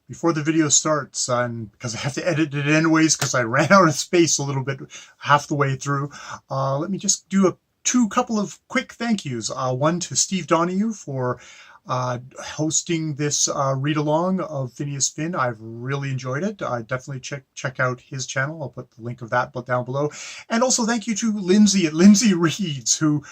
Before the video starts, and because I have to edit it anyways, because I ran out of space a little bit half the way through, let me just do a couple of quick thank yous. One to Steve Donoghue for hosting this read-along of Phineas Finn. I've really enjoyed it. Definitely check out his channel. I'll put the link of that down below. And also thank you to Lindsey at LindseyReads, who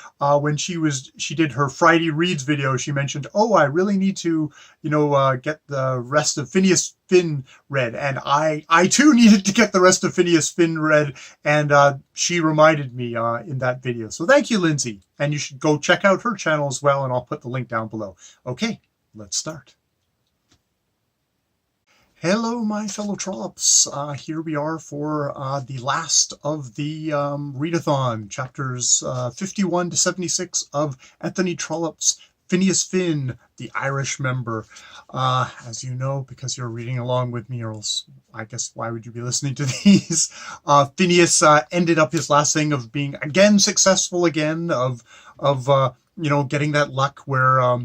when she did her Friday Reads video, she mentioned, oh, I really need to, get the rest of Phineas Finn read. And I too needed to get the rest of Phineas Finn read, and she reminded me in that video. So thank you, Lindsey. And you should go check out her channel as well, and I'll put the link down below. Okay, let's start. Hello, my fellow Trollopes. Here we are for the last of the readathon, chapters 51 to 76 of Anthony Trollope's Phineas Finn, the Irish Member. As you know, because you're reading along with me, or else I guess why would you be listening to these? Phineas ended up his last thing of being again successful again, of getting that luck where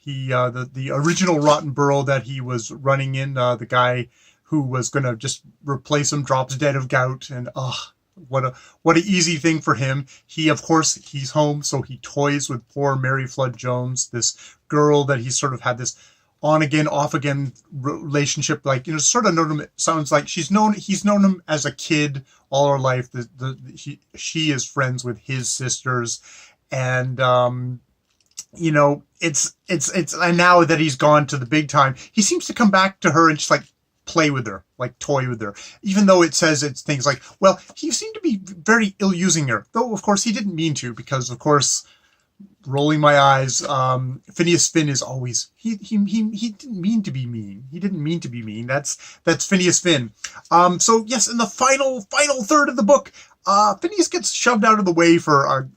the original Rotten Borough that he was running in, the guy who was going to just replace him drops dead of gout, and what an easy thing for him. Of course, he's home, so he toys with poor Mary Flood Jones, this girl that he sort of had this on again, off again relationship. Like, sort of known him. It sounds like he's known him as a kid all her life. She is friends with his sisters, and it's and now that he's gone to the big time, he seems to come back to her and just like play with her, like toy with her, even though it says it's things like, well, he seemed to be very ill-using her, though of course he didn't mean to, because of course, rolling my eyes, Phineas Finn is always he didn't mean to be mean. He didn't mean to be mean. That's Phineas Finn. So yes, in the final third of the book, Phineas gets shoved out of the way for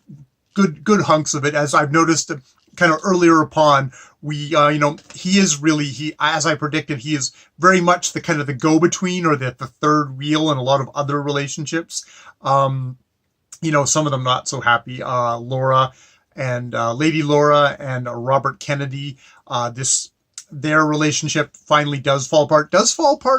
good hunks of it, as I've noticed kind of earlier upon. He is really, as I predicted, he is very much the kind of the go-between, or the third wheel in a lot of other relationships. Some of them not so happy. Laura and Lady Laura and Robert Kennedy, their relationship finally does fall apart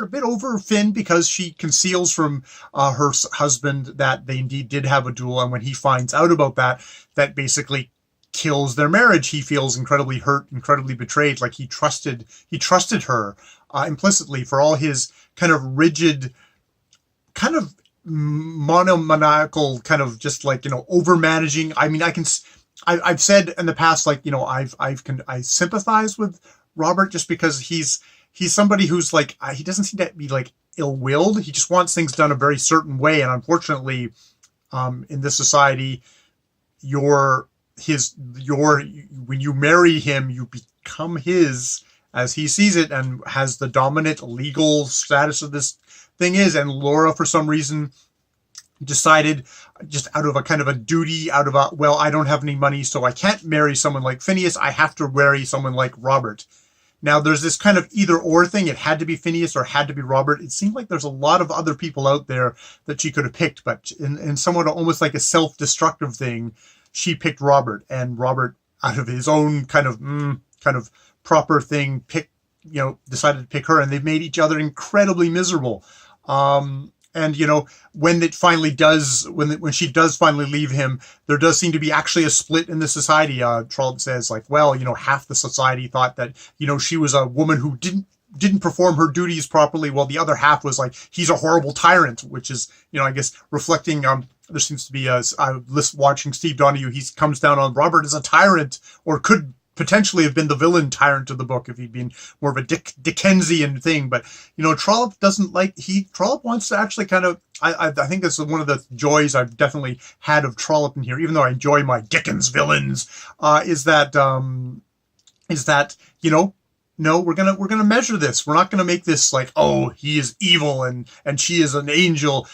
a bit over Finn, because she conceals from her husband that they indeed did have a duel, and when he finds out about that basically kills their marriage. He feels incredibly hurt, incredibly betrayed, like he trusted her implicitly for all his kind of rigid, kind of monomaniacal, kind of just like, over managing. I mean, I've said in the past, like, I sympathize with Robert, just because he's somebody who's like, he doesn't seem to be like ill-willed. He just wants things done a very certain way, and unfortunately, in this society, when you marry him, you become his, as he sees it, and has the dominant legal status of this thing is. And Laura, for some reason, decided, just out of a kind of a duty, well, I don't have any money, so I can't marry someone like Phineas. I have to marry someone like Robert. Now, there's this kind of either-or thing. It had to be Phineas or had to be Robert. It seemed like there's a lot of other people out there that she could have picked, but in somewhat almost like a self-destructive thing, she picked Robert, and Robert, out of his own kind of proper thing, decided to pick her, and they've made each other incredibly miserable. And when it finally does, when she does finally leave him, there does seem to be actually a split in the society. Trollope says, like, well, half the society thought that she was a woman who didn't perform her duties properly, while the other half was like, he's a horrible tyrant, which is, I guess, reflecting, there seems to be watching Steve Donoghue, he comes down on Robert as a tyrant, or could potentially have been the villain tyrant of the book if he'd been more of a Dickensian thing. But, Trollope Trollope wants to actually kind of, I think that's one of the joys I've definitely had of Trollope in here, even though I enjoy my Dickens villains, is that, no, we're gonna measure this. We're not gonna make this like, oh, he is evil and she is an angel.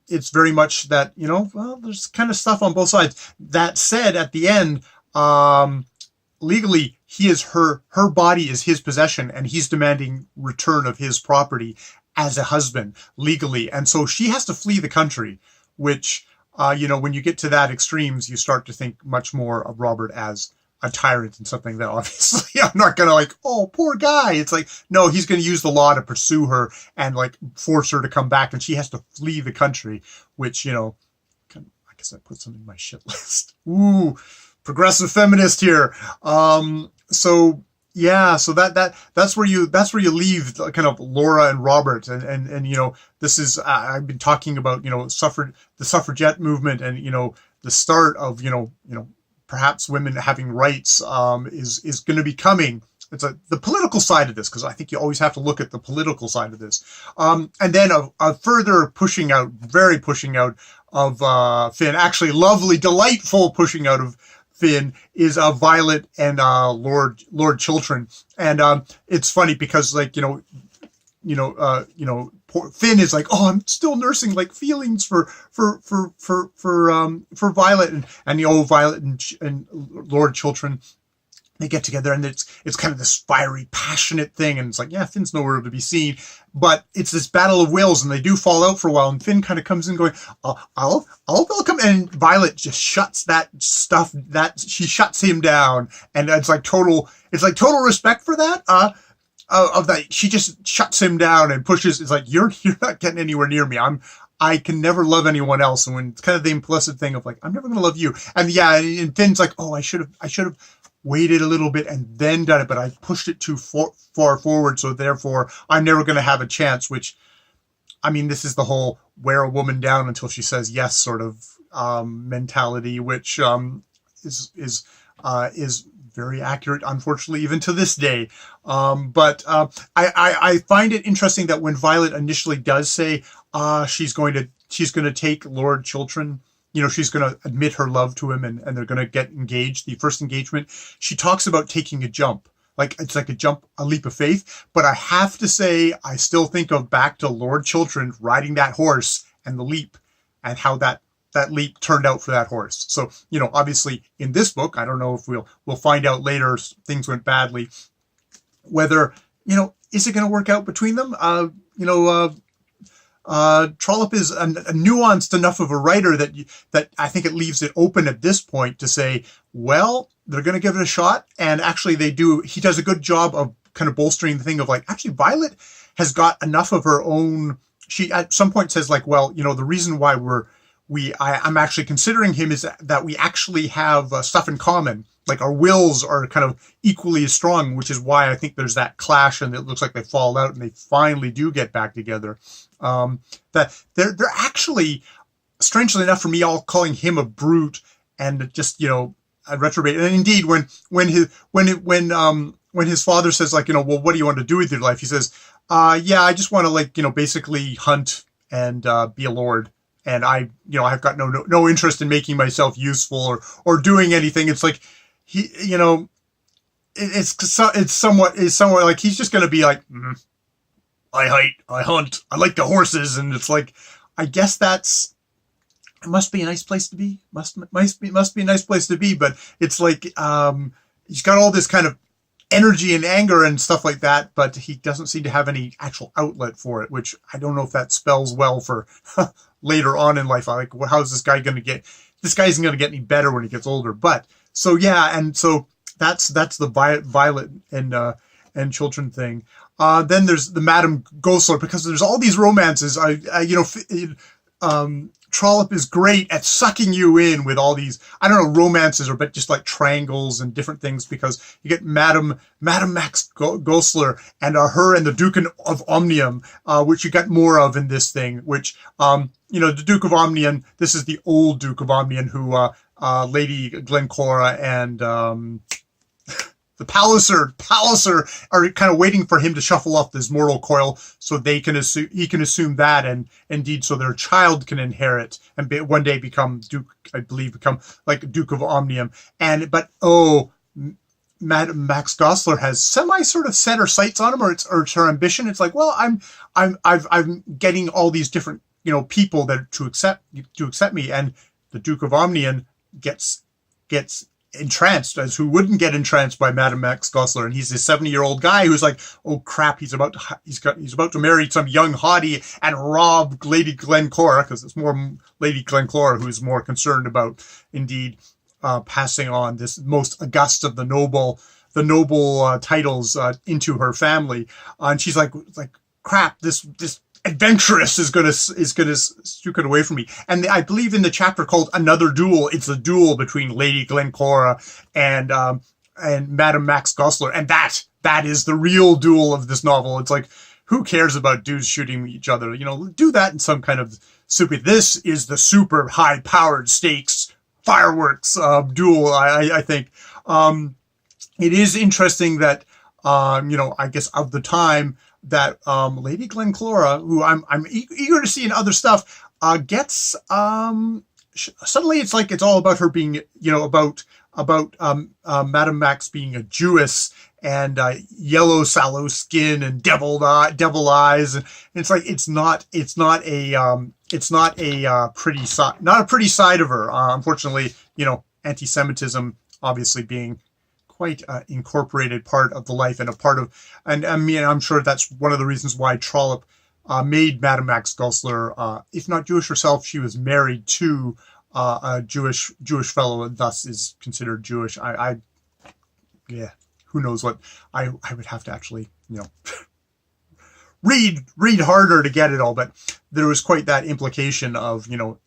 It's very much that, well, there's kind of stuff on both sides. That said, at the end, legally, her body is his possession, and he's demanding return of his property as a husband legally. And so she has to flee the country, which, when you get to that extremes, you start to think much more of Robert as a tyrant and something that obviously I'm not going to like, oh, poor guy. It's like, no, he's going to use the law to pursue her and like force her to come back, and she has to flee the country, which, I guess I put something in my shit list. Ooh, progressive feminist here. So that's where you leave kind of Laura and Robert, and this is I've been talking about the suffragette movement, and the start of perhaps women having rights is going to be coming. It's the political side of this, because I think you always have to look at the political side of this, and then a further very pushing out of Finn, actually lovely, delightful pushing out of Finn, is Violet and Lord Chiltern. And it's funny because poor Finn is like, oh, I'm still nursing like feelings for Violet, and Violet and Lord Chiltern, they get together, and it's kind of this fiery, passionate thing, and it's like, yeah, Finn's nowhere to be seen, but it's this battle of wills, and they do fall out for a while, and Finn kind of comes in going, I'll welcome, and Violet just shuts she shuts him down, and it's like total respect for that, of that, she just shuts him down and pushes, it's like, you're not getting anywhere near me, I can never love anyone else, and when it's kind of the implicit thing of like, I'm never going to love you, and and Finn's like, oh, I should have waited a little bit and then done it, but I pushed it too far forward, so therefore I'm never going to have a chance, which, I mean, this is the whole wear a woman down until she says yes sort of mentality, which is very accurate, unfortunately, even to this day. But I find it interesting that when Violet initially does say she's going to take Lord Chiltern, she's going to admit her love to him, and they're going to get engaged, the first engagement, she talks about taking a jump. Like, it's like a leap of faith. But I have to say, I still think back to Lord Chiltern riding that horse and the leap, and how that leap turned out for that horse. So, obviously in this book, I don't know if we'll find out later, things went badly, whether, is it going to work out between them? Trollope is a nuanced enough of a writer that I think it leaves it open at this point to say, well, they're going to give it a shot. And actually he does a good job of kind of bolstering the thing of like, actually Violet has got enough of her own. She at some point says like, well, the reason why I'm actually considering him is that we actually have stuff in common. Like our wills are kind of equally as strong, which is why I think there's that clash, and it looks like they fall out and they finally do get back together. That they're actually, strangely enough for me, all calling him a brute and just, a retrobate. And indeed, when his father says like, well, what do you want to do with your life? He says, yeah, I just want to basically hunt and be a lord. And I've got no interest in making myself useful or doing anything. It's like it's somewhat like he's just going to be like, I hunt, I like the horses, and it's like, I guess it must be a nice place to be. Must be a nice place to be. But it's like he's got all this kind of energy and anger and stuff like that, but he doesn't seem to have any actual outlet for it, which I don't know if that spells well for later on in life. Like, well, how's this guy going to get? This guy isn't going to get any better when he gets older. But so yeah, and so that's the Violet and Chiltern thing. Then there's the Madame Goesler, because there's all these romances. Trollope is great at sucking you in with all these, I don't know, romances, but just like triangles and different things, because you get Madame Max Goesler and her and the Duke of Omnium, which you got more of in this thing, which, the Duke of Omnium, this is the old Duke of Omnium who, Lady Glencora and, the Palliser are kind of waiting for him to shuffle off this mortal coil so he can assume that, and indeed so their child can inherit and one day become like Duke of Omnium. But Madame Max Goesler has semi sort of set her sights on him, or it's her ambition. It's like, well, I'm getting all these different people that to accept me, and the Duke of Omnium gets entranced, as who wouldn't get entranced by Madame Max Goesler, and he's this 70-year-old guy who's like, oh crap, he's about to marry some young hottie and rob Lady Glencora, because it's more Lady Glencora who's more concerned about indeed passing on this most august of the noble titles into her family, and she's like crap, this adventuress is gonna stroke it away from me. And I believe in the chapter called Another Duel, it's a duel between Lady Glencora and Madame Max Goesler, and that is the real duel of this novel. It's like, who cares about dudes shooting each other? You know, do that in some kind of super. This is the super high powered stakes fireworks duel. I think it is interesting that you know, I guess of the time, that Lady Glencora, who I'm eager to see in other stuff, gets suddenly it's like it's all about her being, you know, about Madame Max being a Jewess and yellow sallow skin and devil eyes, and it's like it's not a pretty side of her. Unfortunately, you know, anti-Semitism obviously being quite incorporated part of the life and a part of, and I mean, I'm sure that's one of the reasons why Trollope made Madame Max Goesler, if not Jewish herself, she was married to a Jewish fellow and thus is considered Jewish. Yeah, who knows what I would have to actually, you know, read harder to get it all, but there was quite that implication of, you know,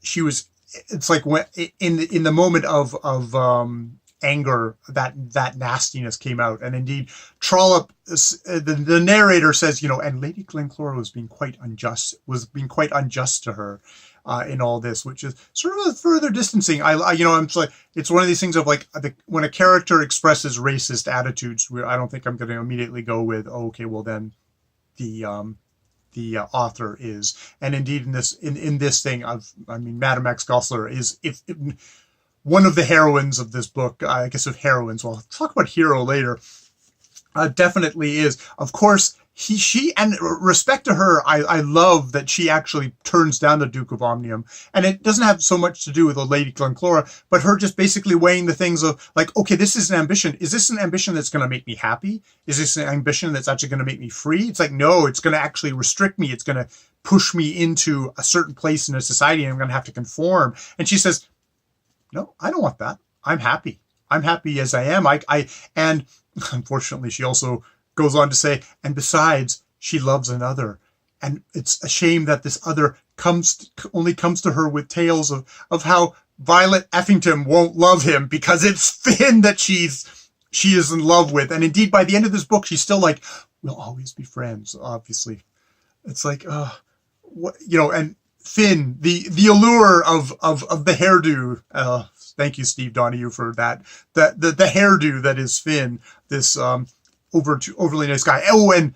she was, it's like when in the moment of anger, that nastiness came out. And indeed, Trollope, the narrator says, you know, and Lady Glencora was being quite unjust to her in all this, which is sort of a further distancing. I'm just like, it's one of these things of like, when a character expresses racist attitudes, where I don't think I'm going to immediately go with, oh, okay, well then the author is. And indeed in this thing, Madame Max Goesler is one of the heroines of this book. I guess of heroines. Well, I'll talk about hero later. Definitely is. Of course, she and respect to her, I love that she actually turns down the Duke of Omnium. And it doesn't have so much to do with the Lady Glencora, but her just basically weighing the things of like, okay, this is an ambition. Is this an ambition that's going to make me happy? Is this an ambition that's actually going to make me free? It's like, no, it's going to actually restrict me. It's going to push me into a certain place in a society and I'm going to have to conform. And she says, no, I don't want that. I'm happy. I'm happy as I am. And unfortunately, she also goes on to say, and besides, she loves another. And it's a shame that this other only comes to her with tales of how Violet Effington won't love him because it's Finn that she is in love with. And indeed, by the end of this book, she's still like, we'll always be friends, obviously. It's like, what, you know, and Finn, the allure of the hairdo. Thank you, Steve Donoghue, for that. The hairdo that is Finn, this overly nice guy. Oh, and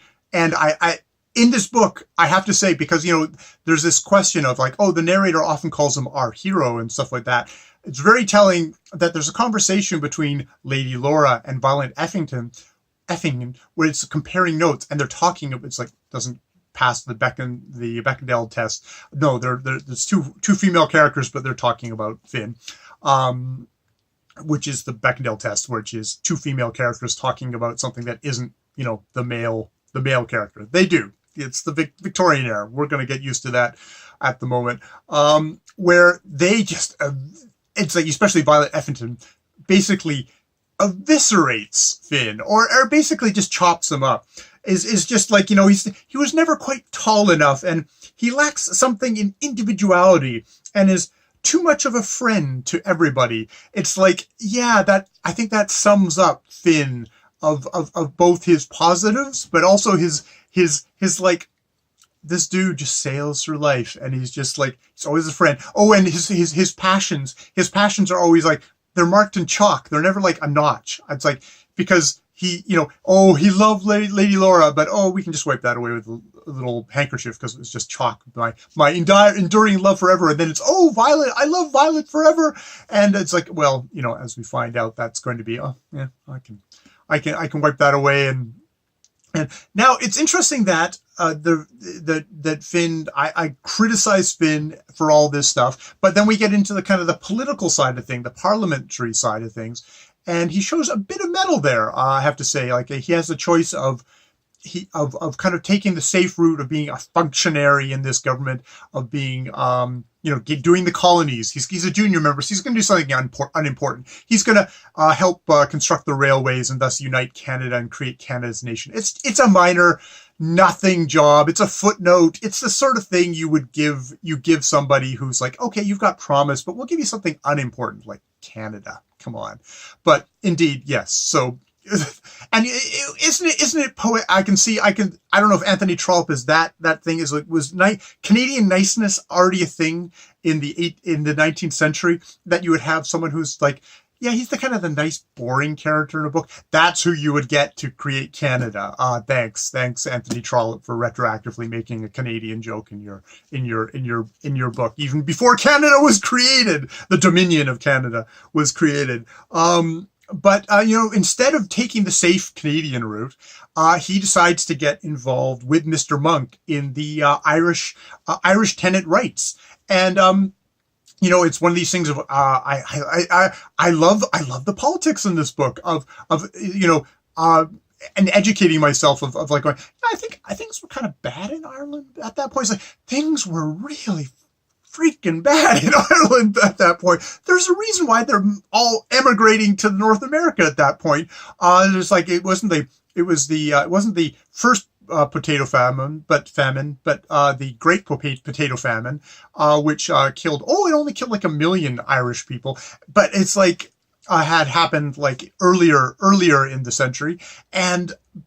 I in this book, I have to say, because you know, there's this question of like, oh, the narrator often calls him our hero and stuff like that. It's very telling that there's a conversation between Lady Laura and Violet Effington, where it's comparing notes, and they're talking. It's like doesn't pass the Bechdel test. No, there's two female characters, but they're talking about Finn, which is the Bechdel test, which is two female characters talking about something that isn't, you know, the male character. They do. It's the Victorian era. We're going to get used to that at the moment, where they just, it's like, especially Violet Effington, basically eviscerates Finn, or basically just chops him up. Is just like, you know, he was never quite tall enough, and he lacks something in individuality, and is too much of a friend to everybody. It's like, yeah, I think that sums up Finn of both his positives, but also his like, this dude just sails through life, and he's just like, he's always a friend. Oh, and his passions are always like, they're marked in chalk. They're never like a notch. It's like, because he, you know, oh, he loved Lady Laura, but oh, we can just wipe that away with a little handkerchief because it was just chalk. My enduring love forever. And then it's, oh, Violet, I love Violet forever. And it's like, well, you know, as we find out, that's going to be, oh, yeah, I can wipe that away. And now it's interesting that that Finn, I criticize Finn for all this stuff, but then we get into the kind of the political side of things, the parliamentary side of things. And he shows a bit of mettle there, I have to say. Like, he has a choice of of kind of taking the safe route of being a functionary in this government, of being doing the colonies. He's a junior member, so he's going to do something unimportant. He's going to help construct the railways and thus unite Canada and create Canada's nation. It's a minor, nothing job. It's a footnote. It's the sort of thing you give somebody who's like, okay, you've got promise, but we'll give you something unimportant like Canada. Come on. But indeed, yes. So. And isn't it poet? I don't know if Anthony Trollope is that thing was Canadian niceness already a thing in the 19th century, that you would have someone who's like, yeah, he's the kind of the nice, boring character in a book. That's who you would get to create Canada. Thanks Anthony Trollope for retroactively making a Canadian joke in your book, even before Canada was created. The Dominion of Canada was created. But instead of taking the safe Canadian route, he decides to get involved with Mr. Monk in the Irish tenant rights. And it's one of these things of I love the politics in this book of and educating myself of like going, I think things were kind of bad in Ireland at that point. It's like things were really freaking bad in Ireland at that point. There's a reason why they're all emigrating to North America at that point. There's like it wasn't the first potato famine, but the Great Potato Famine, which killed. It only killed like 1 million Irish people, but it's like had happened like earlier in the century,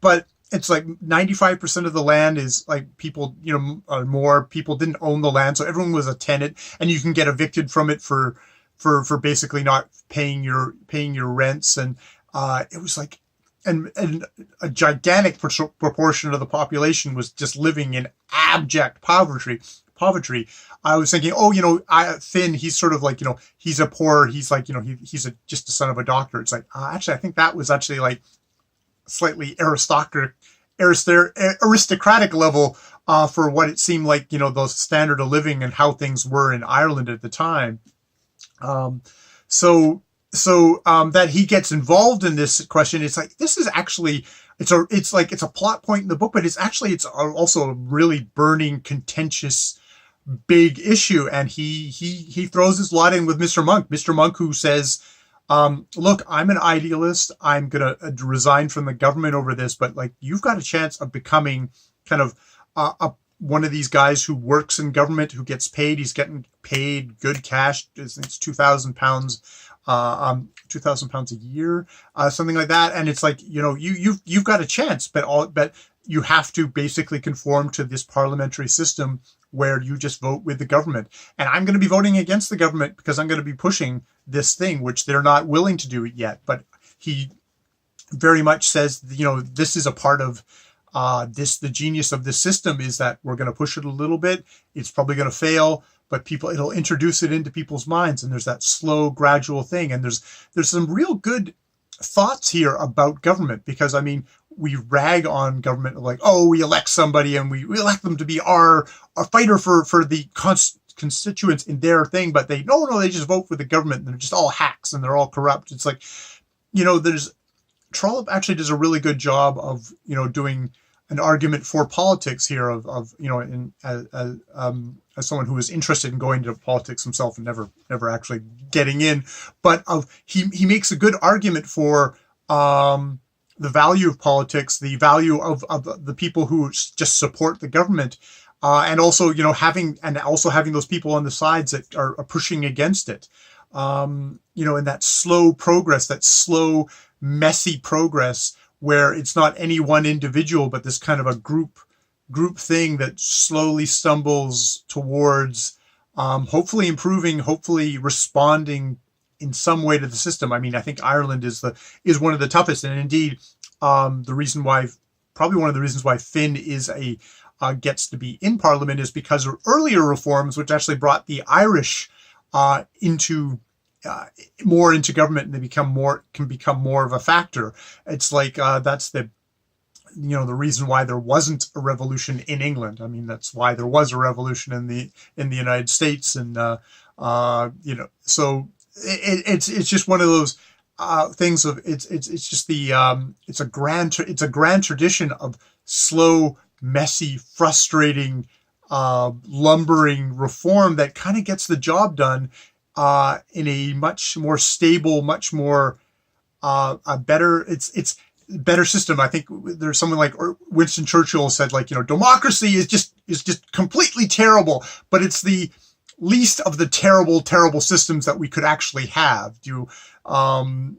but. It's like 95% of the land is like people, more people didn't own the land. So everyone was a tenant, and you can get evicted from it for basically not paying your rents. And it was like, and a gigantic proportion of the population was just living in abject poverty. I was thinking, Finn, he's sort of like, he's a poor, he's like, he's just a son of a doctor. It's like, actually, I think that was actually like, slightly aristocratic level for what it seemed like, the standard of living and how things were in Ireland at the time. So that he gets involved in this question, it's like, this is actually, it's a plot point in the book, but it's also a really burning, contentious, big issue. And he throws his lot in with Mr. Monk, who says, look, I'm an idealist. I'm going to resign from the government over this, but like, you've got a chance of becoming kind of one of these guys who works in government, who gets paid. He's getting paid good cash. It's £2,000, £2,000 a year, something like that. And it's like, you've got a chance, but you have to basically conform to this parliamentary system where you just vote with the government. And I'm going to be voting against the government because I'm going to be pushing this thing, which they're not willing to do it yet. But he very much says, this is a part of the genius of this system is that we're going to push it a little bit. It's probably going to fail, but it'll introduce it into people's minds. And there's that slow, gradual thing. And there's some real good thoughts here about government, because, I mean, we rag on government like, we elect somebody and we elect them to be our fighter for the constituents in their thing, but they just vote for the government and they're just all hacks and they're all corrupt. It's like, Trollope actually does a really good job of, doing an argument for politics here as someone who is interested in going into politics himself and never actually getting in, but he makes a good argument for, the value of politics, the value of the people who just support the government, and also having those people on the sides that are pushing against it, and that slow progress, that slow, messy progress where it's not any one individual, but this kind of a group thing that slowly stumbles towards hopefully improving, hopefully responding in some way to the system. I mean, I think Ireland is one of the toughest, and indeed, probably one of the reasons why Finn gets to be in Parliament is because of earlier reforms, which actually brought the Irish more into government, and they can become more of a factor. It's like that's the reason why there wasn't a revolution in England. I mean, that's why there was a revolution in the United States, and so. It's just one of those things of it's a grand tradition of slow, messy, frustrating, lumbering reform that kind of gets the job done in a much more stable, much more a better. It's better system. I think there's someone like Winston Churchill said, like, democracy is just completely terrible, but it's the least of the terrible systems that we could actually have. And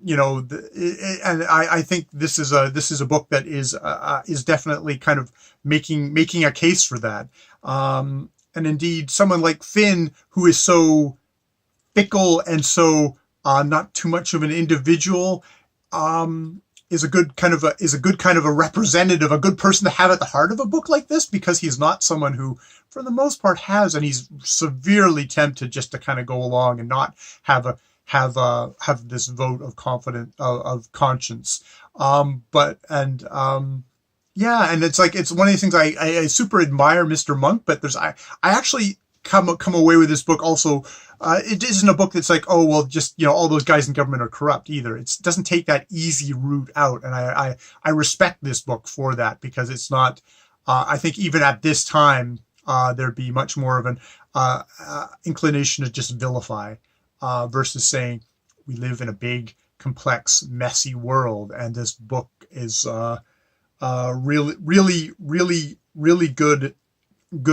I think this is a book that is definitely kind of making a case for that. And indeed, someone like Finn, who is so fickle and so not too much of an individual, is a good kind of a representative, a good person to have at the heart of a book like this, because he's not someone who, for the most part, and he's severely tempted just to kind of go along and not have this vote of conscience. And it's one of these things I super admire Mr. Monk, but I actually come away with this book also. It isn't a book that's like, oh, well, just, all those guys in government are corrupt either. It doesn't take that easy route out. And I respect this book for that, because it's not, I think even at this time, there'd be much more of an inclination to just vilify versus saying we live in a big, complex, messy world. And this book is really, really, really, really good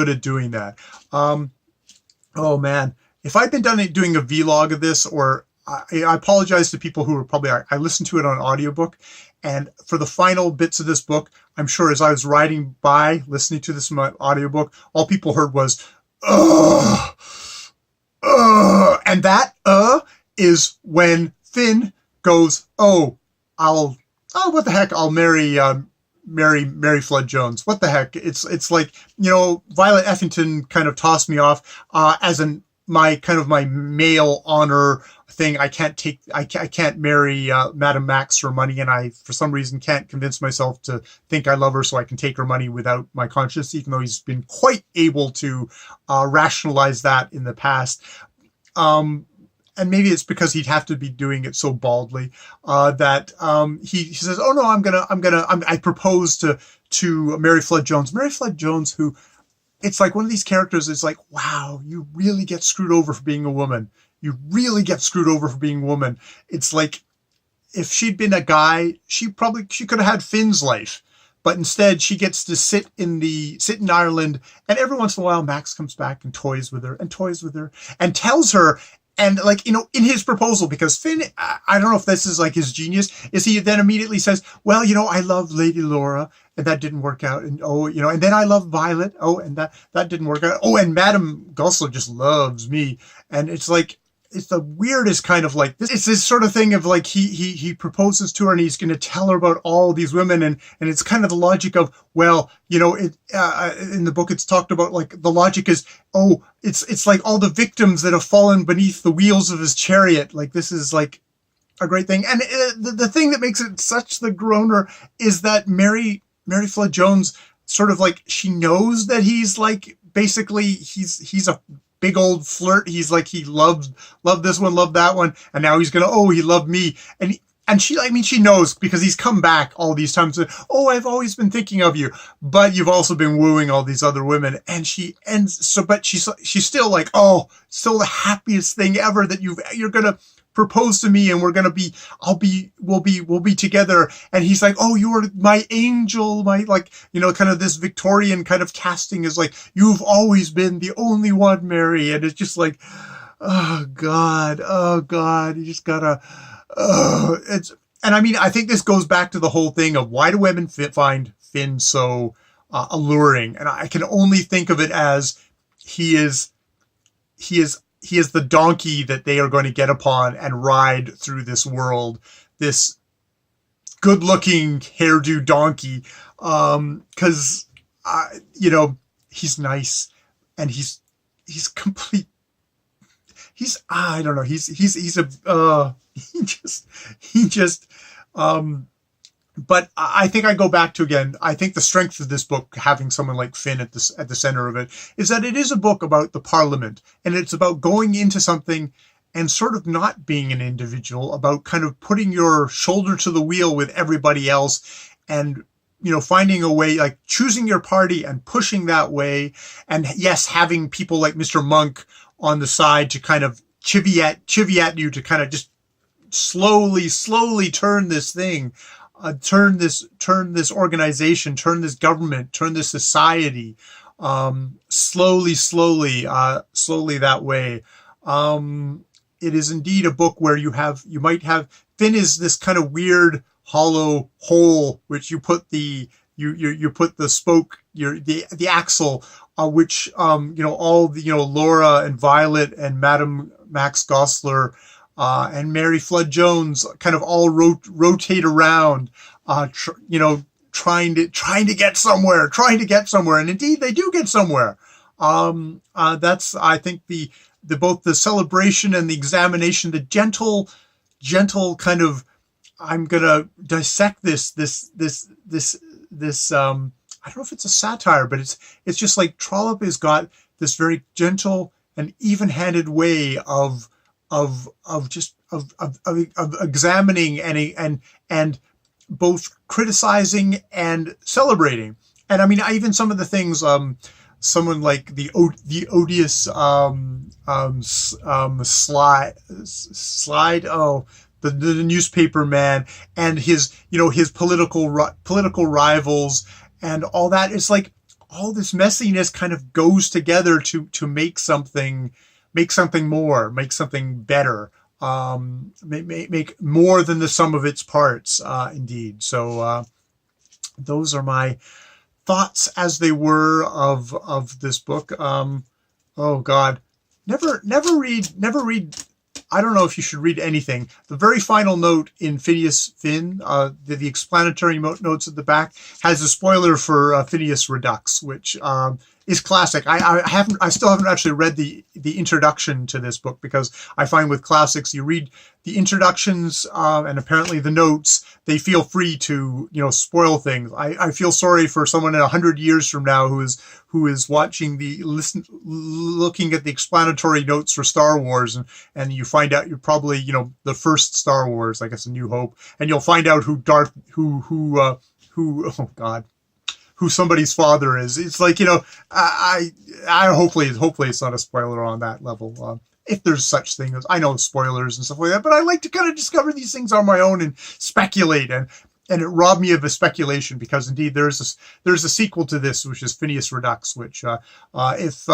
at doing that. Oh, man. If I'd been doing a vlog of this, or I apologize to people who were probably, I listened to it on audiobook, and for the final bits of this book, I'm sure as I was riding by listening to this audiobook, all people heard was, and that, is when Finn goes, what the heck, I'll marry Mary Flood Jones. What the heck? It's like, Violet Effington kind of tossed me off as my male honor thing. I can't marry Madame Max for money, and I, for some reason, can't convince myself to think I love her so I can take her money without my conscience, even though he's been quite able to rationalize that in the past. And maybe it's because he'd have to be doing it so baldly that he says, "Oh no, I propose to Mary Flood Jones." Mary Flood Jones, who, it's like one of these characters. It's like, wow, you really get screwed over for being a woman. You really get screwed over for being a woman. It's like, if she'd been a guy, she could have had Finn's life, but instead she gets to sit in Ireland, and every once in a while Max comes back and toys with her and tells her. And in his proposal, because Finn, I don't know if this is like his genius, is he then immediately says, well, I love Lady Laura, and that didn't work out. And, and then I love Violet. Oh, and that didn't work out. Oh, and Madame Goesler just loves me. And it's like, it's the weirdest kind of like this. It's this sort of thing of like he proposes to her and he's going to tell her about all these women, and it's kind of the logic of, well, in the book it's talked about, like, the logic is, oh, it's like all the victims that have fallen beneath the wheels of his chariot. Like, this is like a great thing. And the thing that makes it such the groaner is that Mary Flood Jones sort of like, she knows that he's like, basically he's a big old flirt. He's like, he loved this one, loved that one, and now he's gonna, he loved me. And she, she knows, because he's come back all these times. I've always been thinking of you, but you've also been wooing all these other women. And but she's still like, still the happiest thing ever that you're gonna propose to me, and we'll be together. And he's like, you're my angel, my, like, kind of this Victorian kind of casting is like, you've always been the only one, Mary. And it's just like, oh God, you just gotta, and I mean, I think this goes back to the whole thing of, why do women find Finn so alluring? And I can only think of it as he is the donkey that they are going to get upon and ride through this world, this good-looking hairdo donkey, because he's nice, and he's complete. I don't know. But I think I go back to, again, I think the strength of this book, having someone like Finn at the center of it, is that it is a book about the Parliament, and it's about going into something and sort of not being an individual, about kind of putting your shoulder to the wheel with everybody else and finding a way, like choosing your party and pushing that way. And yes, having people like Mr. Monk on the side to kind of chivvy at you to kind of just slowly turn this thing, turn this organization, turn this government, turn this society, slowly that way. It is indeed a book where you might have Finn is this kind of weird hollow hole which you put the spoke, the axle, which all the Laura and Violet and Madame Max Goesler and Mary Flood Jones kind of all rotate around, trying to get somewhere, and indeed they do get somewhere. That's, I think, the both the celebration and the examination, the gentle kind of, I'm gonna dissect this I don't know if it's a satire, but it's just like Trollope has got this very gentle and even-handed way of examining and both criticizing and celebrating. And I mean, even some of the things, someone like the odious slide, the newspaper man and his political rivals and all that. It's like all this messiness kind of goes together to make something more, make something better, make more than the sum of its parts, indeed. So those are my thoughts as they were of this book. Oh God, never read. I don't know if you should read anything. The very final note in Phineas Finn, the explanatory notes at the back, has a spoiler for Phineas Redux, which is classic. I still haven't actually read the introduction to this book, because I find with classics, you read the introductions and apparently the notes, they feel free to spoil things. I feel sorry for someone 100 years from now who is watching looking at the explanatory notes for Star Wars, and you find out you're probably the first Star Wars, I guess, A New Hope, and you'll find out who oh God, who somebody's father is. It's like, I hopefully it's not a spoiler on that level. If there's such thing as, I know spoilers and stuff like that, but I like to kind of discover these things on my own and speculate, and it robbed me of a speculation, because indeed there's a sequel to this, which is Phineas Redux, which if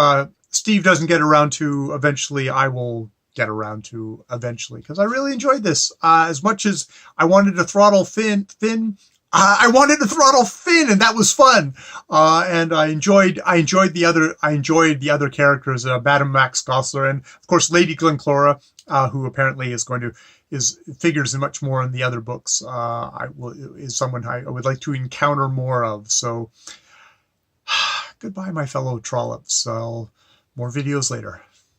Steve doesn't get around to eventually, I will get around to eventually, because I really enjoyed this. As much as I wanted to throttle Finn, I wanted to throttle Finn, and that was fun. And I enjoyed the other characters, Madame Max Goesler, and of course Lady Glencora, who apparently figures much more in the other books. Is someone I would like to encounter more of. So goodbye, my fellow Trollops. More videos later.